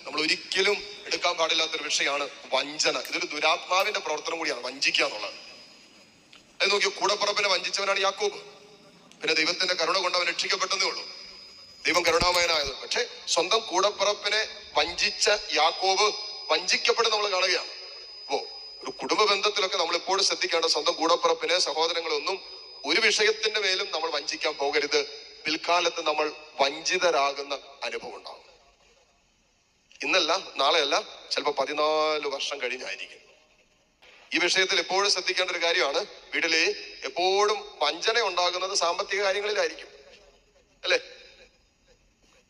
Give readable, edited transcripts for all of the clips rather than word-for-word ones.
നമ്മൾ ഒരിക്കലും എടുക്കാൻ പാടില്ലാത്തൊരു വിഷയമാണ് വഞ്ചന. ഇതൊരു ദുരാത്മാവിന്റെ പ്രവർത്തനം കൂടിയാണ് വഞ്ചിക്കുക എന്നുള്ളത്. അത് നോക്കിയോ, കൂടപ്പുറപ്പിനെ വഞ്ചിച്ചവനാണ് യാക്കോബ്. പിന്നെ ദൈവത്തിന്റെ കരുണ കൊണ്ട് അവൻ രക്ഷിക്കപ്പെട്ടതേ ഉള്ളൂ. ദൈവം കരുണാമയനായത്. പക്ഷെ സ്വന്തം കൂടപ്പുറപ്പിനെ വഞ്ചിച്ച യാക്കോബ് വഞ്ചിക്കപ്പെടുന്ന നമ്മൾ കാണുകയാണ്. ഒരു കുടുംബ ബന്ധത്തിലൊക്കെ നമ്മൾ എപ്പോഴും ശ്രദ്ധിക്കേണ്ട, സ്വന്തം കൂടപ്പുറപ്പിനെ, സഹോദരങ്ങളൊന്നും ഒരു വിഷയത്തിന്റെ മേലും നമ്മൾ വഞ്ചിക്കാൻ പോകരുത്. പിൽക്കാലത്ത് നമ്മൾ വഞ്ചിതരാകുന്ന അനുഭവം ഉണ്ടാകും. ഇന്നല്ല, നാളെയല്ല, ചിലപ്പോൾ 14 വർഷം കഴിഞ്ഞായിരിക്കും. ഈ വിഷയത്തിൽ എപ്പോഴും ശ്രദ്ധിക്കേണ്ട ഒരു കാര്യമാണ്, വീട്ടില് എപ്പോഴും വഞ്ചന ഉണ്ടാകുന്നത് സാമ്പത്തിക കാര്യങ്ങളിലായിരിക്കും, അല്ലെ?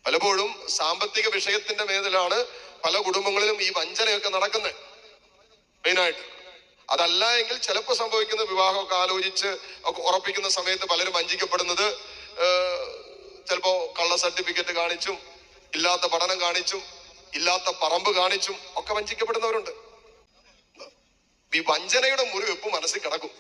പലപ്പോഴും സാമ്പത്തിക വിഷയത്തിന്റെ മേലിലാണ് പല കുടുംബങ്ങളിലും ഈ വഞ്ചനയൊക്കെ നടക്കുന്നത് മെയിനായിട്ട്. അതല്ല എങ്കിൽ ചിലപ്പോൾ സംഭവിക്കുന്നത്, വിവാഹമൊക്കെ ആലോചിച്ച് ഒക്കെ ഉറപ്പിക്കുന്ന സമയത്ത് പലരും വഞ്ചിക്കപ്പെടുന്നത് ചിലപ്പോ കള്ള സർട്ടിഫിക്കറ്റ് കാണിച്ചും, ഇല്ലാത്ത പഠനം കാണിച്ചും, ഇല്ലാത്ത പറമ്പ് കാണിച്ചും ഒക്കെ വഞ്ചിക്കപ്പെടുന്നവരുണ്ട്. ഈ വഞ്ചനയുടെ മുറിവ് എപ്പോൾ മനസ്സിൽ കിടക്കും.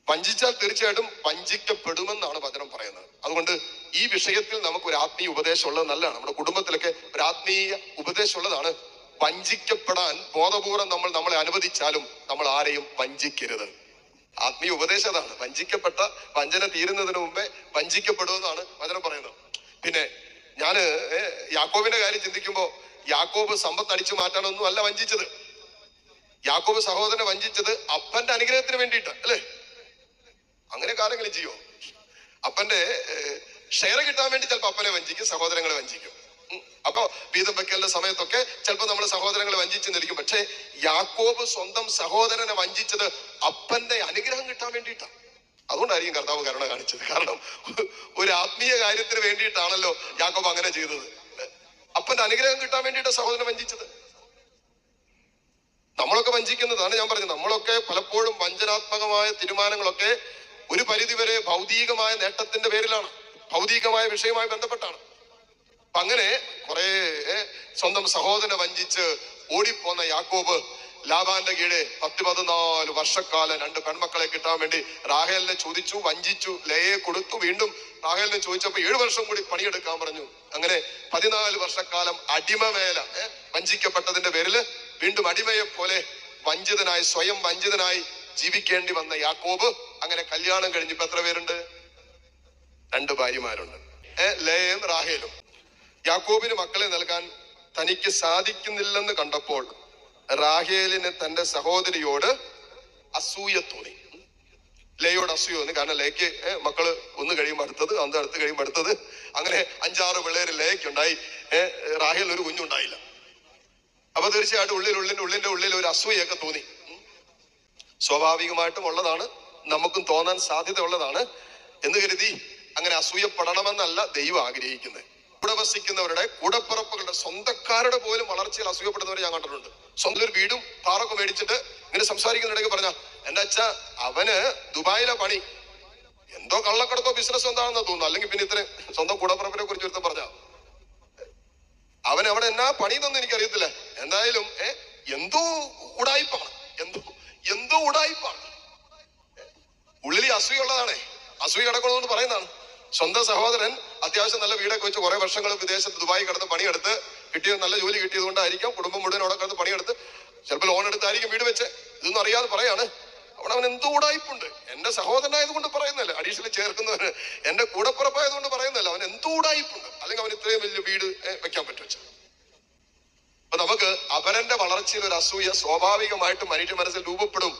വഞ്ചിച്ചാൽ തീർച്ചയായിട്ടും വഞ്ചിക്കപ്പെടുമെന്നാണ് വചനം പറയുന്നത്. അതുകൊണ്ട് ഈ വിഷയത്തിൽ നമുക്ക് ഒരു ആത്മീയ ഉപദേശം ഉള്ളത് നല്ലതാണ്. നമ്മുടെ കുടുംബത്തിലൊക്കെ ഒരു ആത്മീയ ഉപദേശം ഉള്ളതാണ്. വഞ്ചിക്കപ്പെടാൻ ബോധപൂർവം നമ്മളെ അനുവദിച്ചാലും നമ്മൾ ആരെയും വഞ്ചിക്കരുത്. ആത്മീയ ഉപദേശം അതാണ്. വഞ്ചിക്കപ്പെട്ട വഞ്ചന തീരുന്നതിന് മുമ്പേ വഞ്ചിക്കപ്പെടുമെന്നാണ് വചനം പറയുന്നത്. പിന്നെ ഞാന് യാക്കോബിന്റെ കാര്യം ചിന്തിക്കുമ്പോ, യാക്കോബ് സമ്പത്ത് അടിച്ചു മാറ്റാനൊന്നും അല്ല വഞ്ചിച്ചത്. യാക്കോബ് സഹോദരനെ വഞ്ചിച്ചത് അപ്പന്റെ അനുഗ്രഹത്തിന് വേണ്ടിയിട്ട്, അല്ലേ? അങ്ങനെ കാലങ്ങളിൽ ചെയ്യോ? അപ്പന്റെ ഷെയർ കിട്ടാൻ വേണ്ടി ചിലപ്പോൾ അപ്പനെ വഞ്ചിക്കും, സഹോദരങ്ങളെ വഞ്ചിക്കും. അപ്പൊ വീതം വെക്കലിന്റെ സമയത്തൊക്കെ ചിലപ്പോൾ നമ്മൾ സഹോദരങ്ങളെ വഞ്ചിച്ചെന്നിരിക്കും. പക്ഷെ യാക്കോബ് സ്വന്തം സഹോദരനെ വഞ്ചിച്ചത് അപ്പന്റെ അനുഗ്രഹം കിട്ടാൻ വേണ്ടിയിട്ടാണ്. അതുകൊണ്ടായിരിക്കും കർത്താവ് കരുണ കാണിച്ചത്. കാരണം ഒരു ആത്മീയ കാര്യത്തിന് വേണ്ടിയിട്ടാണല്ലോ യാക്കോബ് അങ്ങനെ ചെയ്തത്. അപ്പന്റെ അനുഗ്രഹം കിട്ടാൻ വേണ്ടിയിട്ട് സഹോദരനെ വഞ്ചിച്ചത്. നമ്മളൊക്കെ വഞ്ചിക്കുന്നതാണ് ഞാൻ പറഞ്ഞത്. നമ്മളൊക്കെ പലപ്പോഴും വഞ്ചനാത്മകമായ തീരുമാനങ്ങളൊക്കെ ഒരു പരിധിവരെ ഭൗതികമായ നേട്ടത്തിന്റെ പേരിലാണ്, ഭൗതികമായ വിഷയവുമായി ബന്ധപ്പെട്ടാണ്. അങ്ങനെ കുറെ സ്വന്തം സഹോദരനെ വഞ്ചിച്ച് ഓടിപ്പോന്ന യാക്കോബ് ലാബാന്റെ കീഴെ 10-14 വർഷക്കാലം 2 പെൺമക്കളെ കിട്ടാൻ വേണ്ടി റാഹേലിനെ ചോദിച്ചു, വഞ്ചിച്ചു, ലേയെ കൊടുത്തു. വീണ്ടും റാഹേലിനെ ചോദിച്ചപ്പോ 7 വർഷം കൂടി പണിയെടുക്കാൻ പറഞ്ഞു. അങ്ങനെ 14 വർഷക്കാലം അടിമവേല, വഞ്ചിക്കപ്പെട്ടതിന്റെ പേരില് വീണ്ടും അടിമയെ പോലെ വഞ്ചിതനായി, സ്വയം വഞ്ചിതനായി ജീവിക്കേണ്ടി വന്ന യാക്കോബ് അങ്ങനെ കല്യാണം കഴിഞ്ഞിപ്പോ എത്ര പേരുണ്ട്? 2 ഭാര്യമാരുണ്ട്, ലേയും റാഹേലും. യാക്കോബിന് മക്കളെ നൽകാൻ തനിക്ക് സാധിക്കുന്നില്ലെന്ന് കണ്ടപ്പോൾ റാഹേലിന് തന്റെ സഹോദരിയോട് അസൂയ തോന്നി. ലേയോട് അസൂയ തോന്നി. കാരണം ലേക്ക് മക്കള് ഒന്ന് കഴിയുമ്പോൾ അടുത്തത്, അടുത്ത് കഴിയുമ്പോൾ അടുത്തത്, അങ്ങനെ 5-6 പിള്ളേര് ലേക്കുണ്ടായി. റാഹേലിന് ഒരു കുഞ്ഞുണ്ടായില്ല. അപ്പൊ തീർച്ചയായിട്ടും ഉള്ളിന്റെ ഉള്ളിൽ ഒരു അസൂയൊക്കെ തോന്നി. സ്വാഭാവികമായിട്ടും ഉള്ളതാണ്, നമുക്കും തോന്നാൻ സാധ്യത ഉള്ളതാണ് എന്ന് കരുതി അങ്ങനെ അസൂയപ്പെടണമെന്നല്ല ദൈവം ആഗ്രഹിക്കുന്നത്. കൂടെ വസിക്കുന്നവരുടെ, കൂടപ്പിറപ്പുകളുടെ, സ്വന്തക്കാരുടെ പോലും വളർച്ചയിൽ അസൂയപ്പെടുന്നവരെ ഞാൻ കണ്ടിട്ടുണ്ട്. സ്വന്തം ഒരു വീടും കാറൊക്കെ മേടിച്ചിട്ട് ഇങ്ങനെ സംസാരിക്കുന്നിടയ്ക്ക് പറഞ്ഞ, എന്റെ അച്ഛ അവന് ദുബായിലെ പണി, എന്തോ കള്ളക്കടത്തോ ബിസിനസ് എന്താണെന്ന് തോന്നുന്നു. അല്ലെങ്കിൽ പിന്നെ ഇത്രയും സ്വന്തം കൂടപ്പിറപ്പിനെ കുറിച്ച് ഒരുത്തം പറഞ്ഞ, അവൻ അവിടെ എന്നാ പണിയെന്നൊന്നും എനിക്കറിയത്തില്ല, എന്തായാലും എന്തോ ഉടായിപ്പാണ്, എന്തോ ഉടായിപ്പാണ്. ഉള്ളിൽ അസൂയുള്ളതാണേ, അസൂയ കിടക്കണമെന്ന് പറയുന്നതാണ്. സ്വന്തം സഹോദരൻ അത്യാവശ്യം നല്ല വീടൊക്കെ വെച്ച് കുറെ വർഷങ്ങൾ വിദേശത്ത് ദുബായി കിടന്ന് പണിയെടുത്ത് കിട്ടിയത്, നല്ല ജോലി കിട്ടിയത് കൊണ്ടായിരിക്കാം, കുടുംബം മുഴുവൻ അവിടെ കിടന്ന് പണിയെടുത്ത് ചിലപ്പോൾ ലോൺ എടുത്തായിരിക്കും വീട് വെച്ച്. ഇതൊന്നും അറിയാതെ പറയാണ്, അവിടെ അവൻ എന്തോ ഉടായിപ്പുണ്ട്. എന്റെ സഹോദരനായത് കൊണ്ട് പറയുന്നല്ല, അഡീഷണൽ ചേർക്കുന്നവന് എന്റെ കൂടപ്പുറപ്പായത് കൊണ്ട് പറയുന്നല്ല, അവൻ എന്തോ ഉടായിപ്പുണ്ട്. അല്ലെങ്കിൽ അവൻ ഇത്രയും വലിയ വീട് വെക്കാൻ പറ്റുവെച്ച. അപ്പൊ നമുക്ക് അപരന്റെ വളർച്ചയിൽ ഒരു അസൂയ സ്വാഭാവികമായിട്ട് മനുഷ്യ മനസ്സിൽ രൂപപ്പെടും.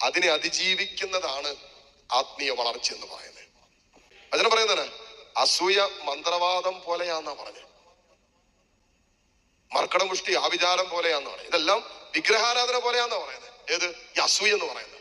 അതിനെ അതിജീവിക്കുന്നതാണ് ആത്മീയ വളർച്ച എന്ന് പറയുന്നത്. അതിനെ പറയുന്നത് അസൂയ മന്ത്രവാദം പോലെയാന്നാ പറഞ്ഞത്. മർക്കടമുഷ്ടി ആഭിചാരം പോലെയാന്ന് പറയുന്നത്. ഇതെല്ലാം വിഗ്രഹാരാധന പോലെയാന്നാ പറയുന്നത്. ഏത്? ഈ അസൂയ എന്ന് പറയുന്നത്.